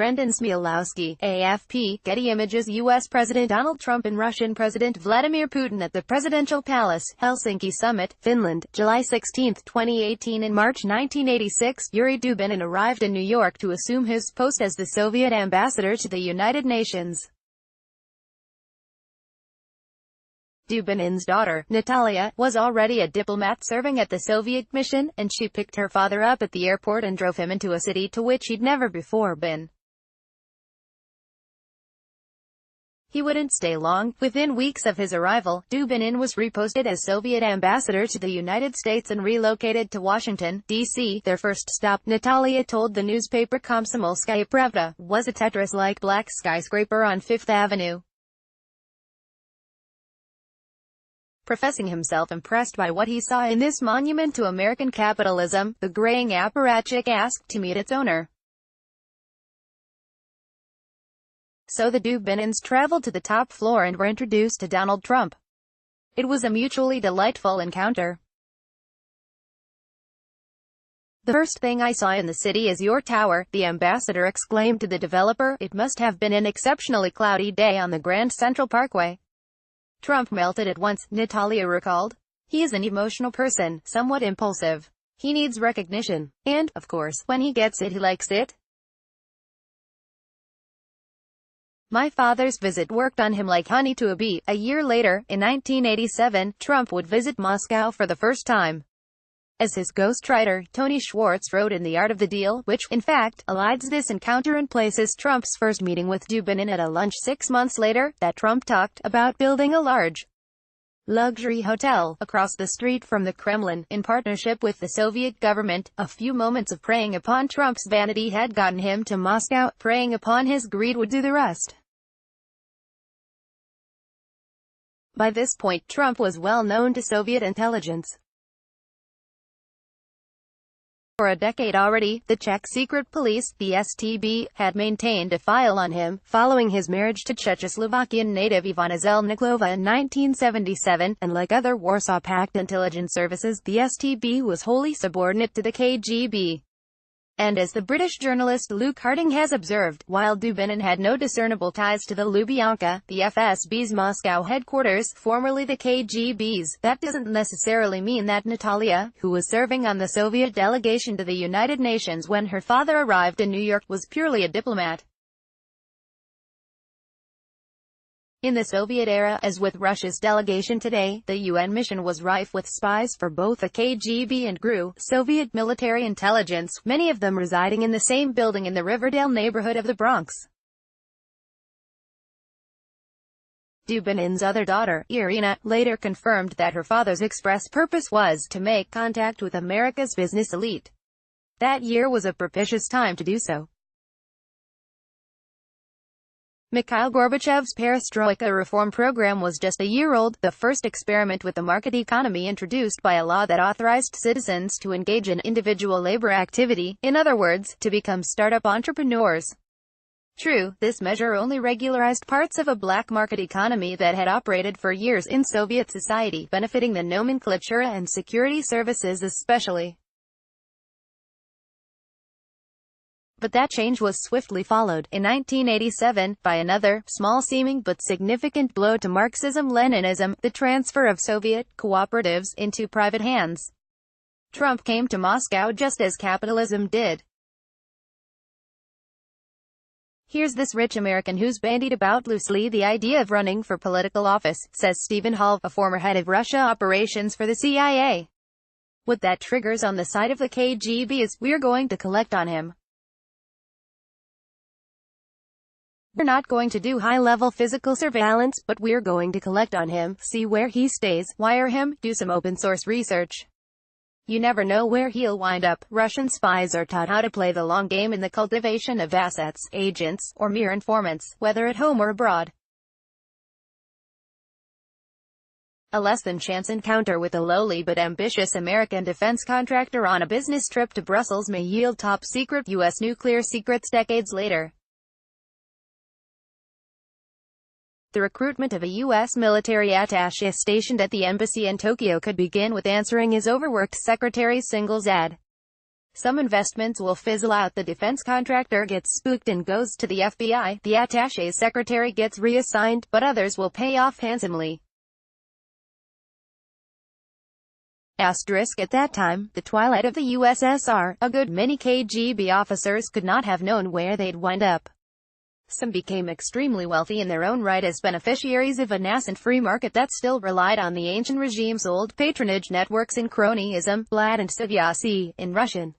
Brendan Smielowski, AFP, Getty Images. U.S. President Donald Trump and Russian President Vladimir Putin at the Presidential Palace, Helsinki Summit, Finland, July 16, 2018. In March 1986, Yuri Dubinin arrived in New York to assume his post as the Soviet ambassador to the United Nations. Dubinin's daughter, Natalia, was already a diplomat serving at the Soviet mission, and she picked her father up at the airport and drove him into a city to which he'd never before been. He wouldn't stay long. Within weeks of his arrival, Dubinin was reposted as Soviet ambassador to the United States and relocated to Washington, D.C. Their first stop, Natalia told the newspaper Komsomolskaya Pravda, was a Tetris-like black skyscraper on Fifth Avenue. Professing himself impressed by what he saw in this monument to American capitalism, the graying apparatchik asked to meet its owner. So the Dubinins traveled to the top floor and were introduced to Donald Trump. It was a mutually delightful encounter. "The first thing I saw in the city is your tower," the ambassador exclaimed to the developer. "It must have been an exceptionally cloudy day on the Grand Central Parkway." Trump melted at once, Natalia recalled. "He is an emotional person, somewhat impulsive. He needs recognition. And, of course, when he gets it he likes it. My father's visit worked on him like honey to a bee." A year later, in 1987, Trump would visit Moscow for the first time. As his ghostwriter, Tony Schwartz, wrote in The Art of the Deal, which, in fact, elides this encounter and places Trump's first meeting with Dubinin at a lunch 6 months later, that Trump talked about building a large luxury hotel across the street from the Kremlin, in partnership with the Soviet government. A few moments of preying upon Trump's vanity had gotten him to Moscow. Preying upon his greed would do the rest. By this point, Trump was well known to Soviet intelligence. For a decade already, the Czech secret police, the STB, had maintained a file on him, following his marriage to Czechoslovakian native Ivana Zelniklova in 1977, and like other Warsaw Pact intelligence services, the STB was wholly subordinate to the KGB. And as the British journalist Luke Harding has observed, while Dubinin had no discernible ties to the Lubyanka, the FSB's Moscow headquarters, formerly the KGB's, that doesn't necessarily mean that Natalia, who was serving on the Soviet delegation to the United Nations when her father arrived in New York, was purely a diplomat. In the Soviet era, as with Russia's delegation today, the UN mission was rife with spies for both the KGB and GRU, Soviet military intelligence, many of them residing in the same building in the Riverdale neighborhood of the Bronx. Dubinin's other daughter, Irina, later confirmed that her father's express purpose was to make contact with America's business elite. That year was a propitious time to do so. Mikhail Gorbachev's perestroika reform program was just a year old, the first experiment with the market economy introduced by a law that authorized citizens to engage in individual labor activity, in other words, to become startup entrepreneurs. True, this measure only regularized parts of a black market economy that had operated for years in Soviet society, benefiting the nomenclatura and security services especially. But that change was swiftly followed, in 1987, by another, small-seeming but significant blow to Marxism-Leninism, the transfer of Soviet cooperatives into private hands. Trump came to Moscow just as capitalism did. Here's this rich American who's bandied about loosely the idea of running for political office, says Stephen Hall, a former head of Russia operations for the CIA. What that triggers on the side of the KGB is, we're going to collect on him. We're not going to do high-level physical surveillance, but we're going to collect on him, see where he stays, wire him, do some open-source research. You never know where he'll wind up. Russian spies are taught how to play the long game in the cultivation of assets, agents, or mere informants, whether at home or abroad. A less-than-chance encounter with a lowly but ambitious American defense contractor on a business trip to Brussels may yield top-secret U.S. nuclear secrets decades later. The recruitment of a U.S. military attaché stationed at the embassy in Tokyo could begin with answering his overworked secretary's singles ad. Some investments will fizzle out, the defense contractor gets spooked and goes to the FBI, the attaché's secretary gets reassigned, but others will pay off handsomely. Asterisk at that time, the twilight of the USSR, a good many KGB officers could not have known where they'd wind up. Some became extremely wealthy in their own right as beneficiaries of a nascent free market that still relied on the ancient regime's old patronage networks in cronyism, Vlad and Sivyasi, in Russian.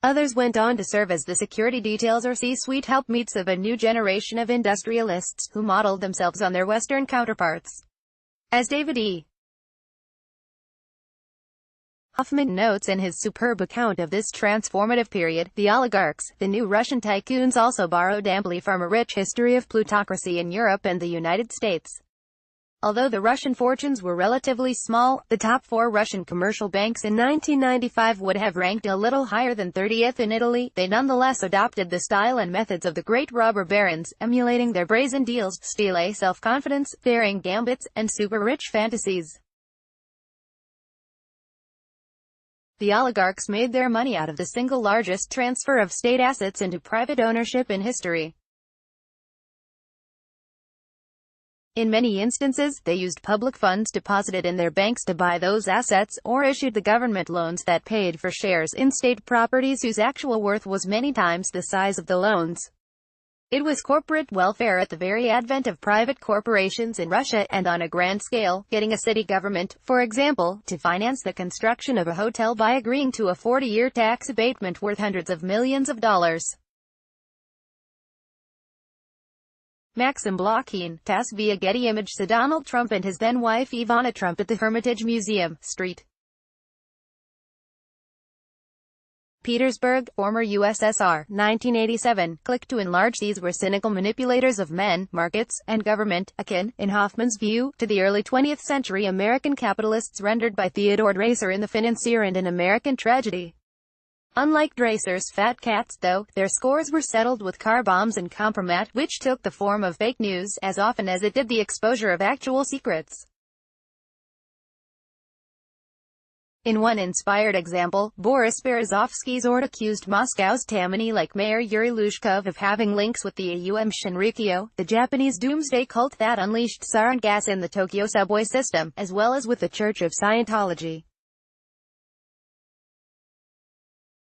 Others went on to serve as the security details or C-suite helpmeets of a new generation of industrialists, who modeled themselves on their Western counterparts. As David E. Hoffman notes in his superb account of this transformative period, the oligarchs, the new Russian tycoons, also borrowed amply from a rich history of plutocracy in Europe and the United States. Although the Russian fortunes were relatively small, the top 4 Russian commercial banks in 1995 would have ranked a little higher than 30th in Italy. They nonetheless adopted the style and methods of the great robber barons, emulating their brazen deals, stile self-confidence, daring gambits, and super-rich fantasies. The oligarchs made their money out of the single largest transfer of state assets into private ownership in history. In many instances, they used public funds deposited in their banks to buy those assets, or issued the government loans that paid for shares in state properties whose actual worth was many times the size of the loans. It was corporate welfare at the very advent of private corporations in Russia, and on a grand scale, getting a city government, for example, to finance the construction of a hotel by agreeing to a 40-year tax abatement worth hundreds of millions of dollars. Maxim Blokhin, TASS via Getty Image. Donald Trump and his then-wife Ivana Trump at the Hermitage Museum, St. Petersburg, former USSR, 1987. Click to enlarge. These were cynical manipulators of men, markets, and government, akin, in Hoffman's view, to the early 20th century American capitalists rendered by Theodore Dreiser in The Financier and An American Tragedy. Unlike Dreiser's fat cats, though, their scores were settled with car bombs and compromat, which took the form of fake news, as often as it did the exposure of actual secrets. In one inspired example, Boris Berezovsky's Ord accused Moscow's Tammany-like mayor Yuri Lushkov of having links with the AUM Shinrikyo, the Japanese doomsday cult that unleashed sarin gas in the Tokyo subway system, as well as with the Church of Scientology.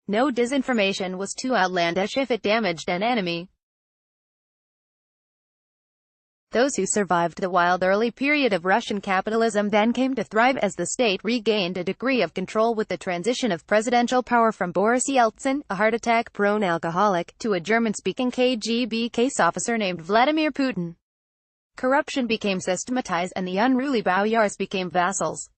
No disinformation was too outlandish if it damaged an enemy. Those who survived the wild early period of Russian capitalism then came to thrive as the state regained a degree of control with the transition of presidential power from Boris Yeltsin, a heart attack-prone alcoholic, to a German-speaking KGB case officer named Vladimir Putin. Corruption became systematized and the unruly boyars became vassals.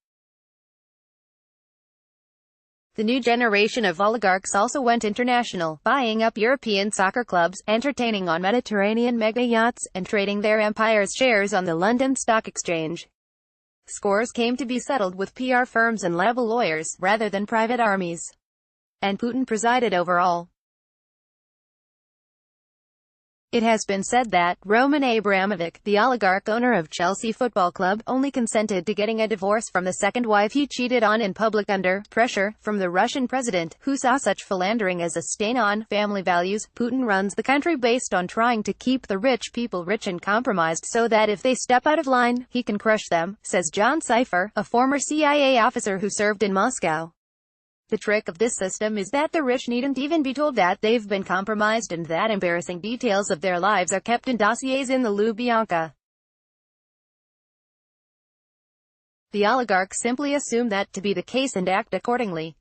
The new generation of oligarchs also went international, buying up European soccer clubs, entertaining on Mediterranean mega-yachts, and trading their empire's shares on the London Stock Exchange. Scores came to be settled with PR firms and level lawyers, rather than private armies. And Putin presided over all. It has been said that Roman Abramovich, the oligarch owner of Chelsea Football Club, only consented to getting a divorce from the second wife he cheated on in public under pressure from the Russian president, who saw such philandering as a stain on family values. Putin runs the country based on trying to keep the rich people rich and compromised so that if they step out of line, he can crush them, says John Cipher, a former CIA officer who served in Moscow. The trick of this system is that the rich needn't even be told that they've been compromised, and that embarrassing details of their lives are kept in dossiers in the Lubyanka. The oligarchs simply assume that to be the case and act accordingly.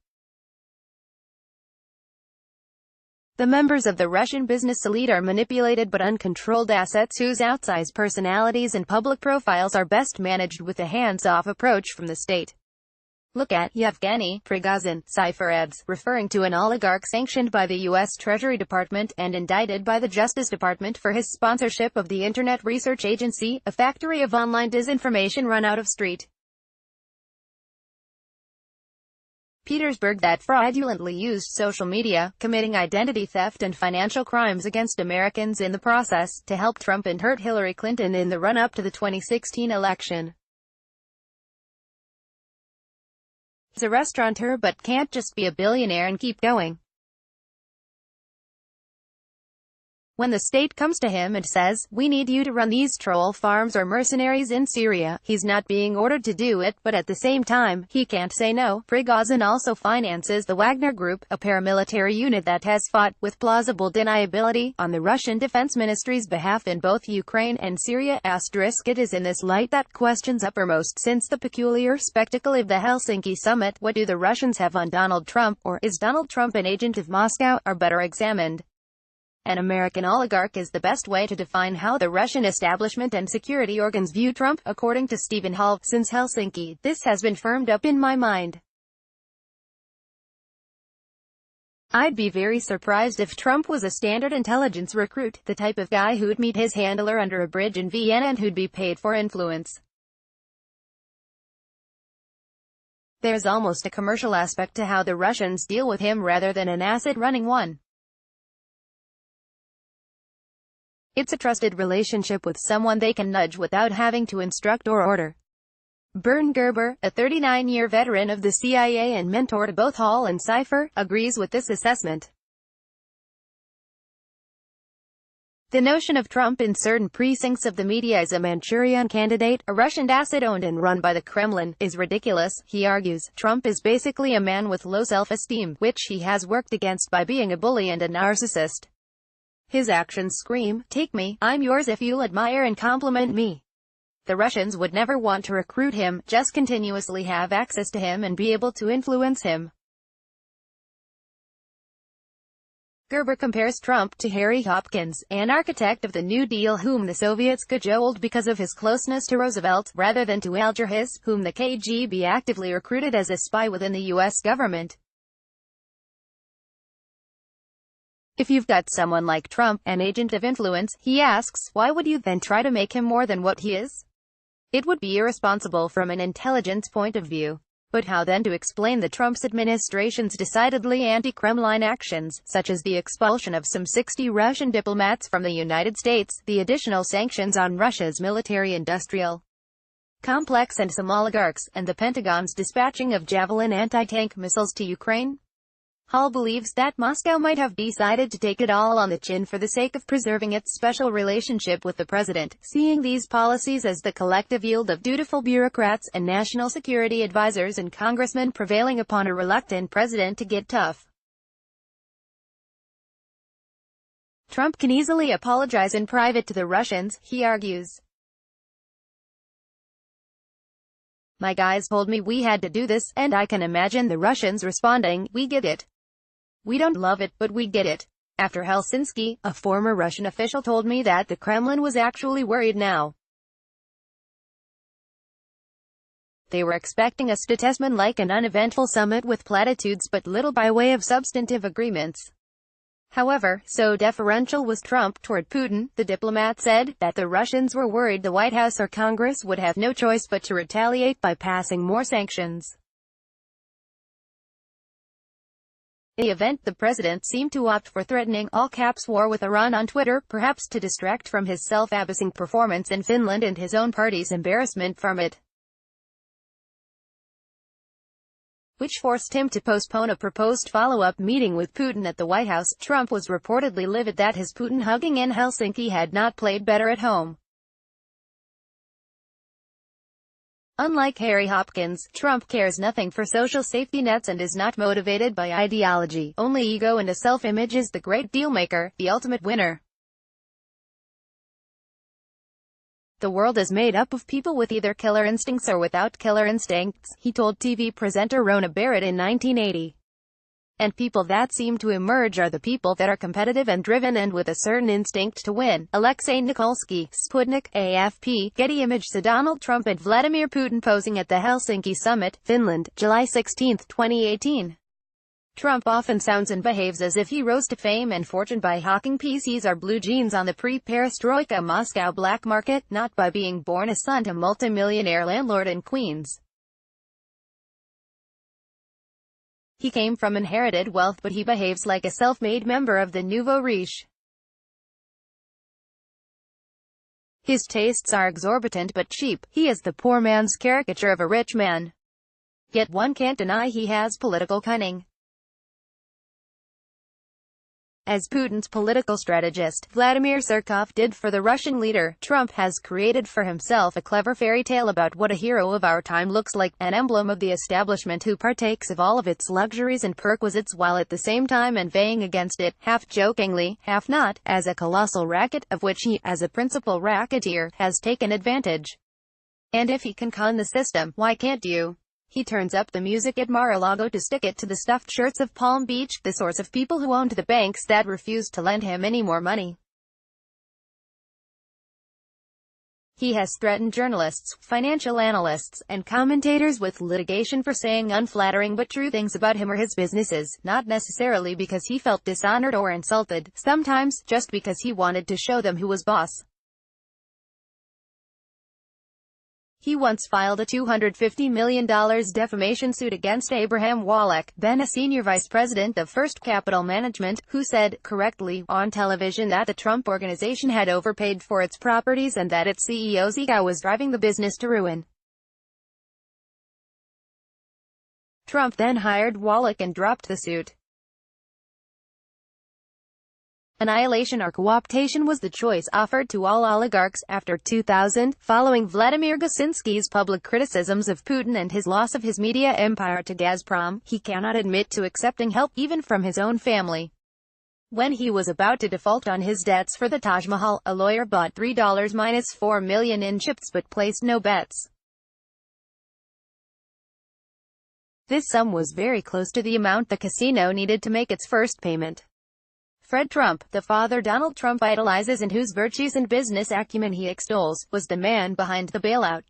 The members of the Russian business elite are manipulated but uncontrolled assets whose outsized personalities and public profiles are best managed with a hands-off approach from the state. Look at Yevgeny Prigozhin, Cipher adds, referring to an oligarch sanctioned by the U.S. Treasury Department and indicted by the Justice Department for his sponsorship of the Internet Research Agency, a factory of online disinformation run out of St. Petersburg that fraudulently used social media, committing identity theft and financial crimes against Americans in the process, to help Trump and hurt Hillary Clinton in the run-up to the 2016 election. He's a restaurateur but can't just be a billionaire and keep going. When the state comes to him and says, "We need you to run these troll farms or mercenaries in Syria," he's not being ordered to do it, but at the same time, he can't say no. Prigozhin also finances the Wagner Group, a paramilitary unit that has fought, with plausible deniability, on the Russian Defense Ministry's behalf in both Ukraine and Syria. It is in this light that questions uppermost since the peculiar spectacle of the Helsinki summit. What do the Russians have on Donald Trump, or is Donald Trump an agent of Moscow, are better examined. An American oligarch is the best way to define how the Russian establishment and security organs view Trump, according to Stephen Hall. Since Helsinki, this has been firmed up in my mind. I'd be very surprised if Trump was a standard intelligence recruit, the type of guy who'd meet his handler under a bridge in Vienna and who'd be paid for influence. There's almost a commercial aspect to how the Russians deal with him rather than an acid-running one. It's a trusted relationship with someone they can nudge without having to instruct or order. Bern Gerber, a 39-year veteran of the CIA and mentor to both Hall and Cipher, agrees with this assessment. The notion of Trump in certain precincts of the media as a Manchurian candidate, a Russian asset owned and run by the Kremlin, is ridiculous, he argues. Trump is basically a man with low self-esteem, which he has worked against by being a bully and a narcissist. His actions scream, "Take me, I'm yours if you'll admire and compliment me." The Russians would never want to recruit him, just continuously have access to him and be able to influence him. Gerber compares Trump to Harry Hopkins, an architect of the New Deal whom the Soviets cajoled because of his closeness to Roosevelt, rather than to Alger Hiss, whom the KGB actively recruited as a spy within the U.S. government. If you've got someone like Trump, an agent of influence, he asks, why would you then try to make him more than what he is? It would be irresponsible from an intelligence point of view. But how then to explain the Trump's administration's decidedly anti-Kremlin actions, such as the expulsion of some 60 Russian diplomats from the United States, the additional sanctions on Russia's military-industrial complex and some oligarchs, and the Pentagon's dispatching of Javelin anti-tank missiles to Ukraine? Hall believes that Moscow might have decided to take it all on the chin for the sake of preserving its special relationship with the president, seeing these policies as the collective yield of dutiful bureaucrats and national security advisors and congressmen prevailing upon a reluctant president to get tough. Trump can easily apologize in private to the Russians, he argues. My guys told me we had to do this, and I can imagine the Russians responding, "We get it. We don't love it, but we get it." After Helsinki, a former Russian official told me that the Kremlin was actually worried now. They were expecting a statesman-like and uneventful summit with platitudes but little by way of substantive agreements. However, so deferential was Trump toward Putin, the diplomat said, that the Russians were worried the White House or Congress would have no choice but to retaliate by passing more sanctions. In the event, the president seemed to opt for threatening all-caps war with Iran on Twitter, perhaps to distract from his self-abasing performance in Finland and his own party's embarrassment from it, which forced him to postpone a proposed follow-up meeting with Putin at the White House. Trump was reportedly livid that his Putin-hugging in Helsinki had not played better at home. Unlike Harry Hopkins, Trump cares nothing for social safety nets and is not motivated by ideology. Only ego and a self-image is the great deal-maker, the ultimate winner. The world is made up of people with either killer instincts or without killer instincts, he told TV presenter Rona Barrett in 1980. And people that seem to emerge are the people that are competitive and driven and with a certain instinct to win. Alexei Nikolsky, Sputnik, AFP, Getty Image. Donald Trump and Vladimir Putin posing at the Helsinki summit, Finland, July 16, 2018. Trump often sounds and behaves as if he rose to fame and fortune by hawking PCs or blue jeans on the pre-perestroika Moscow black market, not by being born a son to multimillionaire landlord in Queens. He came from inherited wealth, but he behaves like a self-made member of the nouveau riche. His tastes are exorbitant but cheap. He is the poor man's caricature of a rich man. Yet one can't deny he has political cunning. As Putin's political strategist, Vladimir Surkov did for the Russian leader, Trump has created for himself a clever fairy tale about what a hero of our time looks like, an emblem of the establishment who partakes of all of its luxuries and perquisites while at the same time inveighing against it, half jokingly, half not, as a colossal racket, of which he, as a principal racketeer, has taken advantage. And if he can con the system, why can't you? He turns up the music at Mar-a-Lago to stick it to the stuffed shirts of Palm Beach, the sorts of people who owned the banks that refused to lend him any more money. He has threatened journalists, financial analysts, and commentators with litigation for saying unflattering but true things about him or his businesses, not necessarily because he felt dishonored or insulted, sometimes just because he wanted to show them who was boss. He once filed a $250 million defamation suit against Abraham Wallach, then a senior vice president of First Capital Management, who said, correctly, on television that the Trump Organization had overpaid for its properties and that its CEO's ego was driving the business to ruin. Trump then hired Wallach and dropped the suit. Annihilation or co-optation was the choice offered to all oligarchs. After 2000, following Vladimir Kaczynski's public criticisms of Putin and his loss of his media empire to Gazprom, he cannot admit to accepting help, even from his own family. When he was about to default on his debts for the Taj Mahal, a lawyer bought $3-4 million in chips but placed no bets. This sum was very close to the amount the casino needed to make its first payment. Fred Trump, the father Donald Trump idolizes and whose virtues and business acumen he extols, was the man behind the bailout.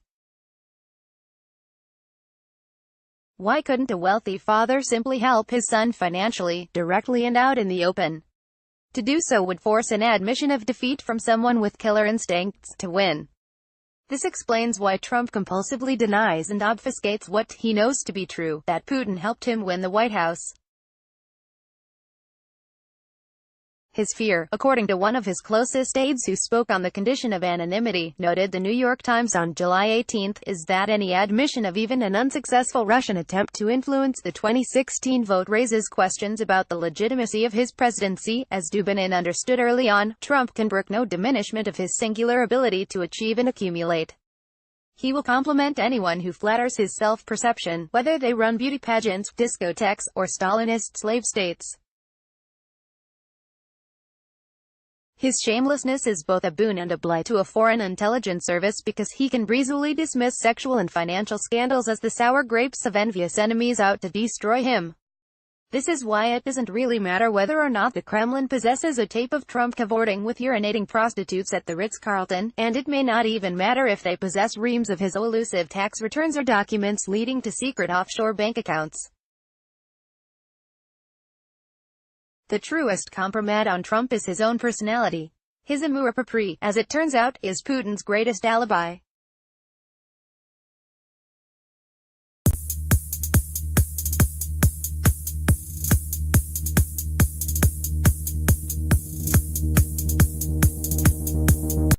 Why couldn't a wealthy father simply help his son financially, directly and out in the open? To do so would force an admission of defeat from someone with killer instincts to win. This explains why Trump compulsively denies and obfuscates what he knows to be true, that Putin helped him win the White House. His fear, according to one of his closest aides who spoke on the condition of anonymity, noted The New York Times on July 18, is that any admission of even an unsuccessful Russian attempt to influence the 2016 vote raises questions about the legitimacy of his presidency. As Dubinin understood early on, Trump can brook no diminishment of his singular ability to achieve and accumulate. He will compliment anyone who flatters his self-perception, whether they run beauty pageants, discotheques, or Stalinist slave states. His shamelessness is both a boon and a blight to a foreign intelligence service because he can breezily dismiss sexual and financial scandals as the sour grapes of envious enemies out to destroy him. This is why it doesn't really matter whether or not the Kremlin possesses a tape of Trump cavorting with urinating prostitutes at the Ritz-Carlton, and it may not even matter if they possess reams of his elusive tax returns or documents leading to secret offshore bank accounts. The truest compromat on Trump is his own personality. His amour propre, as it turns out, is Putin's greatest alibi.